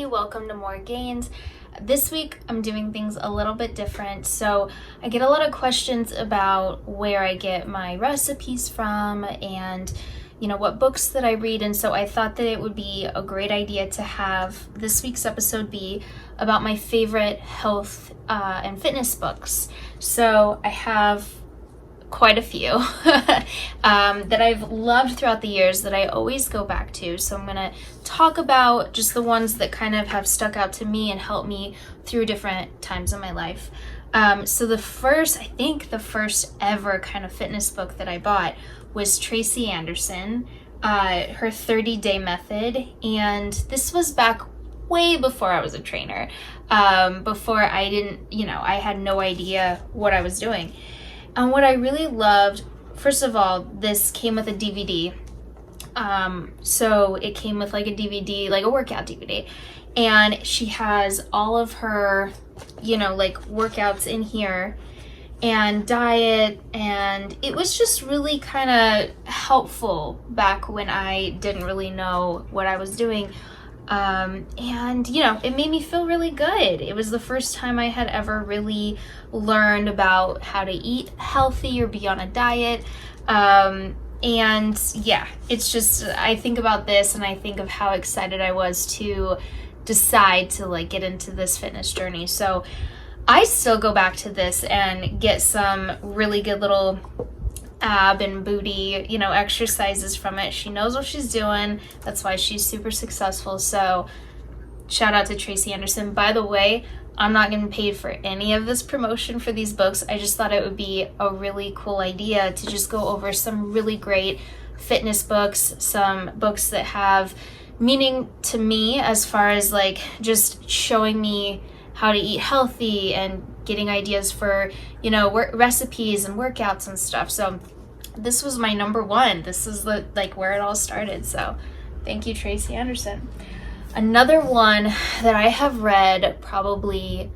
everybody, welcome to More Gains. This week I'm doing things a little bit different. So I get a lot of questions about where I get my recipes from and what books that I read, and so I thought that it would be a great idea to have this week's episode be about my favorite health and fitness books. So I have quite a few that I've loved throughout the years that I always go back to. So I'm going to talk about just the ones that kind of have stuck out to me and helped me through different times in my life. So the first ever kind of fitness book that I bought was Tracy Anderson, her 30-day method. And this was back way before I was a trainer, before I had no idea what I was doing. And what I really loved, first of all, this came with a DVD. So it came with like a DVD, like a workout DVD. And she has all of her, workouts in here and diet. And it was just really kind of helpful back when I didn't really know what I was doing. It made me feel really good. It was the first time I had ever really learned about how to eat healthy or be on a diet. It's just, I think about this and I think of how excited I was to decide to get into this fitness journey. So I still go back to this and get some really good little ab and booty, exercises from it. She knows what she's doing. That's why she's super successful. So shout out to Tracy Anderson. By the way, I'm not getting paid for any of this promotion for these books. I just thought it would be a really cool idea to just go over some really great fitness books, some books that have meaning to me as far as just showing me how to eat healthy and getting ideas for, recipes and workouts and stuff. So this was my number one. This is where it all started. So thank you, Tracy Anderson. Another one that I have read probably,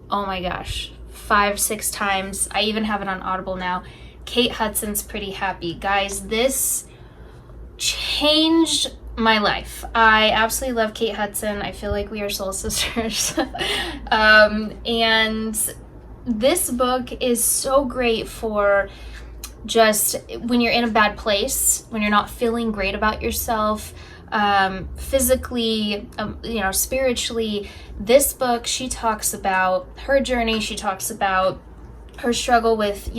5-6 times. I even have it on Audible now. Kate Hudson's Pretty Happy. Guys, this changed my life. I absolutely love Kate Hudson. I feel like we are soul sisters. And this book is so great for just when you're in a bad place, when you're not feeling great about yourself, physically, spiritually. This book, she talks about her journey. She talks about her struggle with,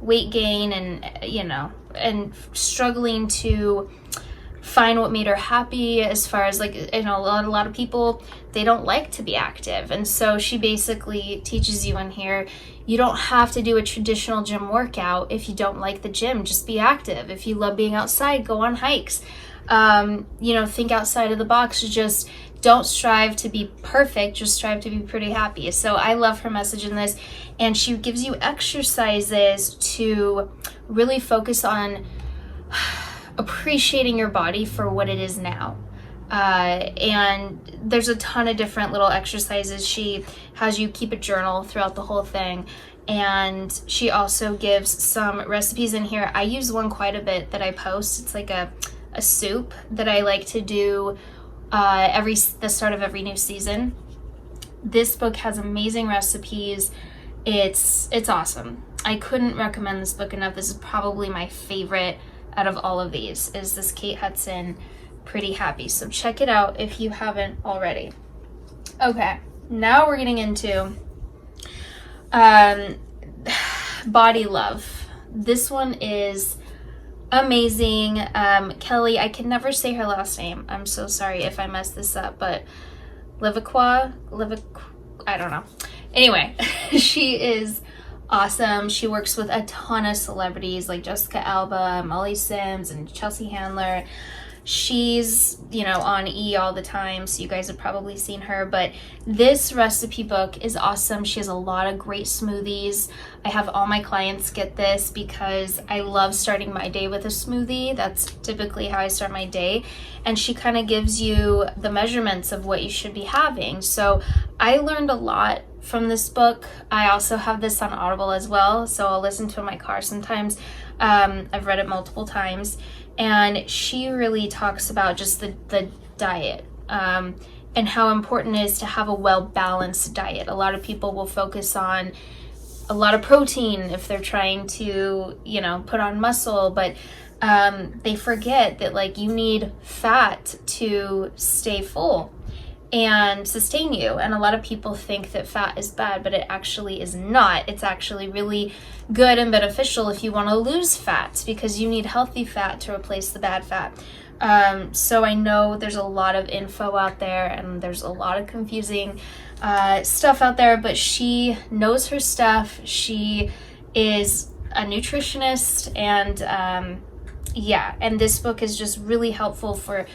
weight gain and struggling to find what made her happy, as far as a lot of people, they don't like to be active. And so she basically teaches you in here, you don't have to do a traditional gym workout if you don't like the gym. Just be active. If you love being outside, go on hikes. Think outside of the box. Just don't strive to be perfect, just strive to be pretty happy. So I love her message in this. And she gives you exercises to really focus on appreciating your body for what it is now. And there's a ton of different little exercises. She has you keep a journal throughout the whole thing. And she also gives some recipes in here. I use one quite a bit that I post. It's like a soup that I like to do the start of every new season. This book has amazing recipes. It's awesome. I couldn't recommend this book enough. This is probably my favorite out of all of these, is this Kate Hudson Pretty Happy. So check it out if you haven't already. Okay, now we're getting into Body Love. This one is amazing. Kelly, I can never say her last name. I'm so sorry if I mess this up, but Liviqua, I don't know. Anyway, she is awesome. She works with a ton of celebrities like Jessica Alba, Molly Sims, and Chelsea Handler. She's, on E! All the time, so you guys have probably seen her, but this recipe book is awesome. She has a lot of great smoothies. I have all my clients get this because I love starting my day with a smoothie. That's typically how I start my day. And she kind of gives you the measurements of what you should be having. So I learned a lot from this book. I also have this on Audible as well, so I'll listen to it in my car sometimes. I've read it multiple times. And she really talks about just the diet and how important it is to have a well-balanced diet. A lot of people will focus on a lot of protein if they're trying to, put on muscle, but they forget that like you need fat to stay full and sustain you. And a lot of people think that fat is bad, but it actually is not. It's actually really good and beneficial if you want to lose fat, because you need healthy fat to replace the bad fat. So I know there's a lot of info out there and there's a lot of confusing stuff out there, but she knows her stuff. She is a nutritionist, and and this book is just really helpful for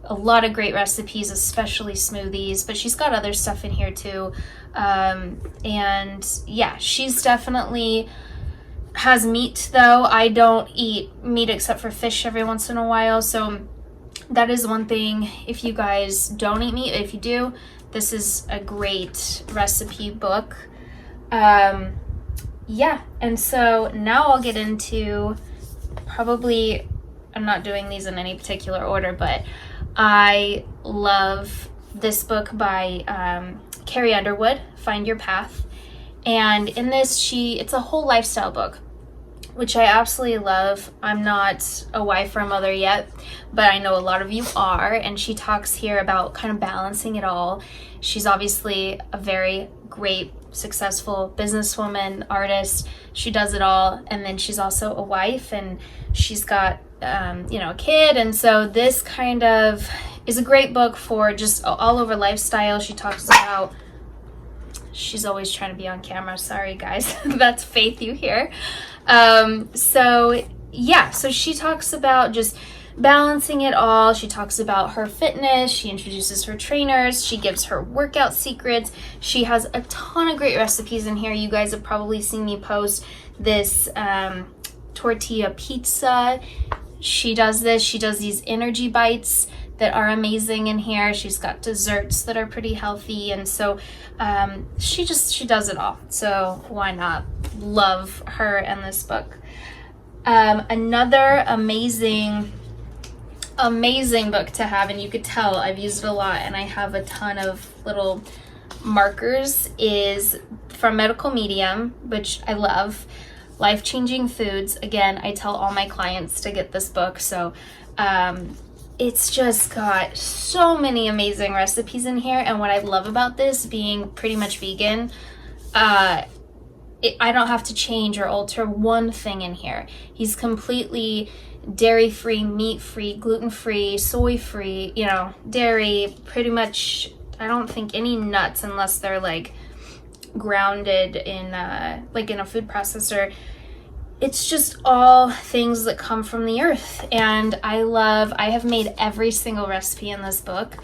a lot of great recipes, especially smoothies, but she's got other stuff in here too. She's definitely has meat though. I don't eat meat except for fish every once in a while, so that is one thing. If you guys don't eat meat, if you do, this is a great recipe book. And so now I'll get into, probably, I'm not doing these in any particular order, but I love this book by Carrie Underwood, Find Your Path. And in this, it's a whole lifestyle book, which I absolutely love. I'm not a wife or a mother yet, but I know a lot of you are, and she talks here about kind of balancing it all. She's obviously a very great, successful businesswoman, artist. She does it all, and then she's also a wife, and she's got a kid, and so this kind of is a great book for just all over lifestyle. She talks about, she's always trying to be on camera, sorry guys, that's Faith you hear. So she talks about just balancing it all. She talks about her fitness. She introduces her trainers. She gives her workout secrets. She has a ton of great recipes in here. You guys have probably seen me post this tortilla pizza. She does this. She does these energy bites that are amazing in here. She's got desserts that are pretty healthy, and so she does it all. So why not? Love her and this book. Another amazing book to have, and you could tell I've used it a lot and I have a ton of little markers, is from Medical Medium, which I love. Life-Changing Foods. Again, I tell all my clients to get this book. So it's just got so many amazing recipes in here. And what I love about this, being pretty much vegan, I don't have to change or alter one thing in here. He's completely dairy-free, meat-free, gluten-free, soy-free, dairy, pretty much. I don't think any nuts, unless they're like grounded in a food processor. It's just all things that come from the earth, and I have made every single recipe in this book,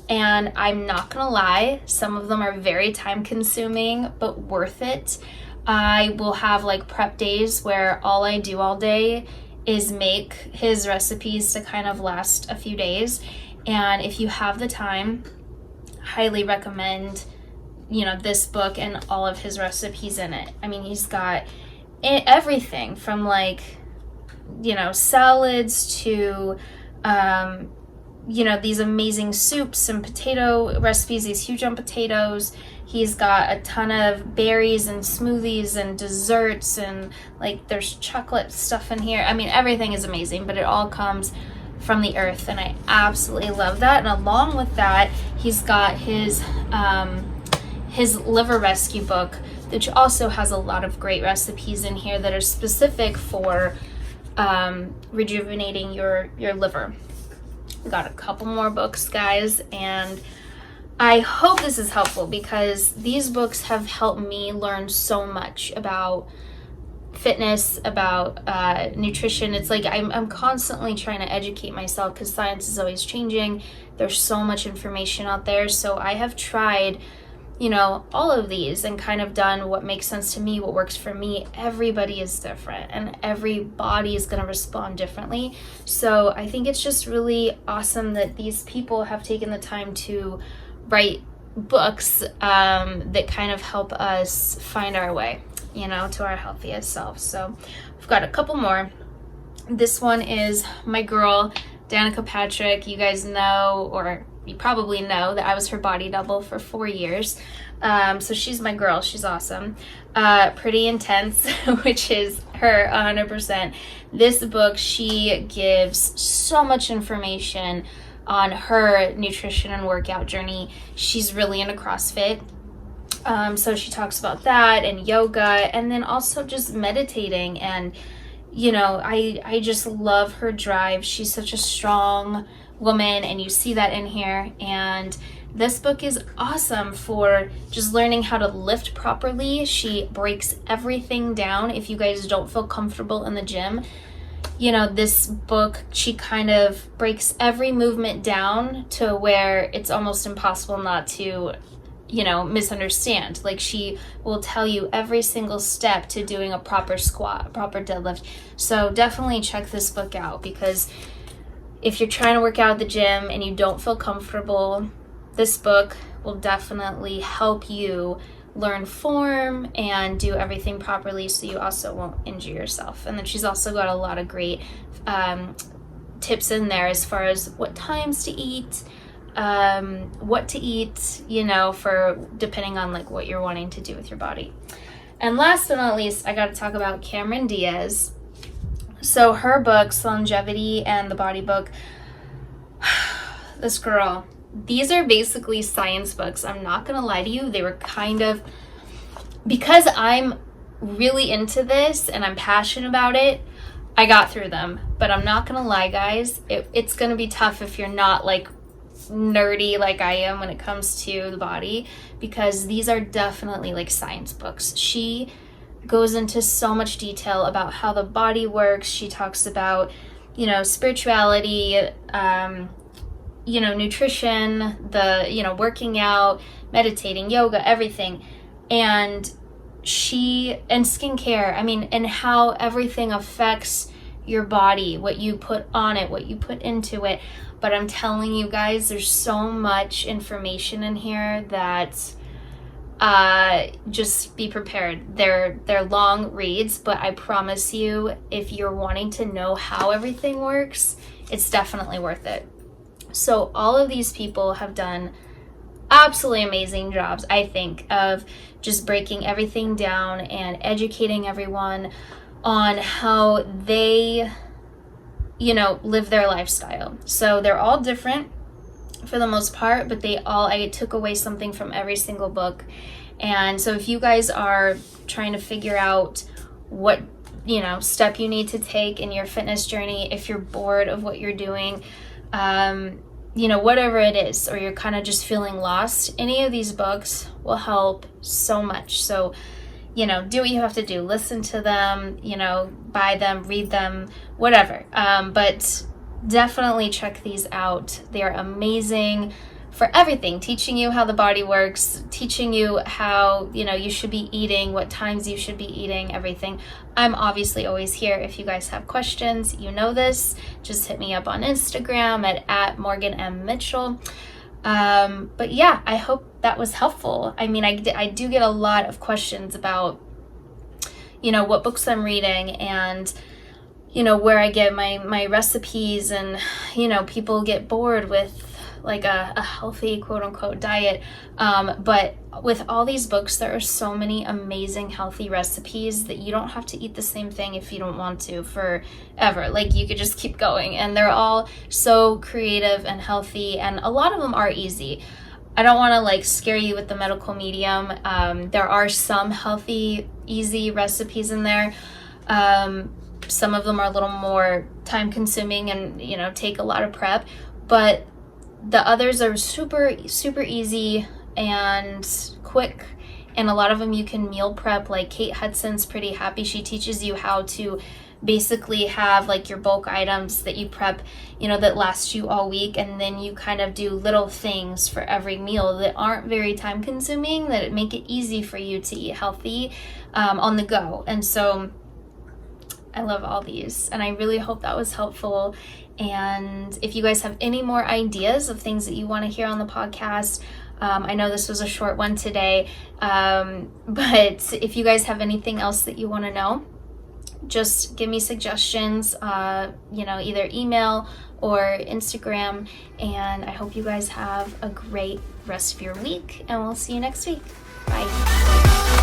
and I'm not gonna lie, some of them are very time consuming but worth it. I will have like prep days where all I do all day is make his recipes to kind of last a few days, and if you have the time, highly recommend this book and all of his recipes in it. I mean, he's got everything from salads to these amazing soups and potato recipes. He's huge on potatoes. He's got a ton of berries and smoothies and desserts, and there's chocolate stuff in here. I mean, everything is amazing, but it all comes from the earth, and I absolutely love that. And along with that, he's got his liver rescue book, which also has a lot of great recipes in here that are specific for rejuvenating your liver. We got a couple more books, guys, and I hope this is helpful, because these books have helped me learn so much about fitness, about nutrition. It's like I'm constantly trying to educate myself, because science is always changing. There's so much information out there, so I have tried all of these and kind of done what makes sense to me, what works for me. Everybody is different, and every body is going to respond differently. So I think it's just really awesome that these people have taken the time to write books that kind of help us find our way, to our healthiest self. So I've got a couple more. This one is my girl, Danica Patrick. You guys know, or you probably know that I was her body double for 4 years. So she's my girl. She's awesome. Pretty Intense, which is her 100%. This book, she gives so much information on her nutrition and workout journey. She's really into CrossFit. So she talks about that and yoga, and then also just meditating. And, you know, I just love her drive. She's such a strong woman, and you see that in here. And this book is awesome for just learning how to lift properly. She breaks everything down. If you guys don't feel comfortable in the gym, you know, this book, she kind of breaks every movement down to where it's almost impossible not to, you know, misunderstand. Like, she will tell you every single step to doing a proper squat, a proper deadlift. So definitely check this book out, because if you're trying to work out at the gym and you don't feel comfortable, this book will definitely help you learn form and do everything properly, so you also won't injure yourself. And then she's also got a lot of great tips in there as far as what times to eat, what to eat, you know, for depending on like what you're wanting to do with your body. And last but not least, I got to talk about Cameron Diaz. So her books, Longevity and The Body Book, this girl, these are basically science books. I'm not gonna lie to you, they were kind of, because I'm really into this and I'm passionate about it, I got through them. But I'm not gonna lie, guys, it's gonna be tough if you're not like nerdy like I am when it comes to the body, because these are definitely like science books. She goes into so much detail about how the body works. She talks about, you know, spirituality, you know, nutrition, the, you know, working out, meditating, yoga, everything. And skincare, I mean, and how everything affects your body, what you put on it, what you put into it. But I'm telling you guys, there's so much information in here that just be prepared. They're long reads, but I promise you, if you're wanting to know how everything works, it's definitely worth it. So all of these people have done absolutely amazing jobs, I think, of just breaking everything down and educating everyone on how they, you know, live their lifestyle. So they're all different for the most part, but I took away something from every single book. And so if you guys are trying to figure out what, you know, step you need to take in your fitness journey, if you're bored of what you're doing, you know, whatever it is, or you're kind of just feeling lost, any of these books will help so much. So, you know, do what you have to do. Listen to them, you know, buy them, read them, whatever. But definitely check these out. They are amazing for everything, teaching you how the body works, teaching you how, you know, you should be eating, what times you should be eating, everything. I'm obviously always here if you guys have questions. You know this. Just hit me up on Instagram at Morgan M. Mitchell. But yeah, I hope that was helpful. I mean, I do get a lot of questions about, you know, what books I'm reading and, you know, where I get my recipes, and, you know, people get bored with like a healthy quote unquote diet. But with all these books, there are so many amazing healthy recipes that you don't have to eat the same thing if you don't want to forever. Like, you could just keep going, and they're all so creative and healthy, and a lot of them are easy. I don't want to like scare you with the medical medium. There are some healthy, easy recipes in there. Some of them are a little more time consuming and, you know, take a lot of prep, but the others are super, super easy and quick. And a lot of them you can meal prep. Like Kate Hudson's pretty happy. She teaches you how to basically have like your bulk items that you prep, you know, that last you all week. And then you kind of do little things for every meal that aren't very time consuming, that make it easy for you to eat healthy on the go. And so I love all these, and I really hope that was helpful. And if you guys have any more ideas of things that you want to hear on the podcast, I know this was a short one today, but if you guys have anything else that you want to know, just give me suggestions, either email or Instagram. And I hope you guys have a great rest of your week, and we'll see you next week. Bye.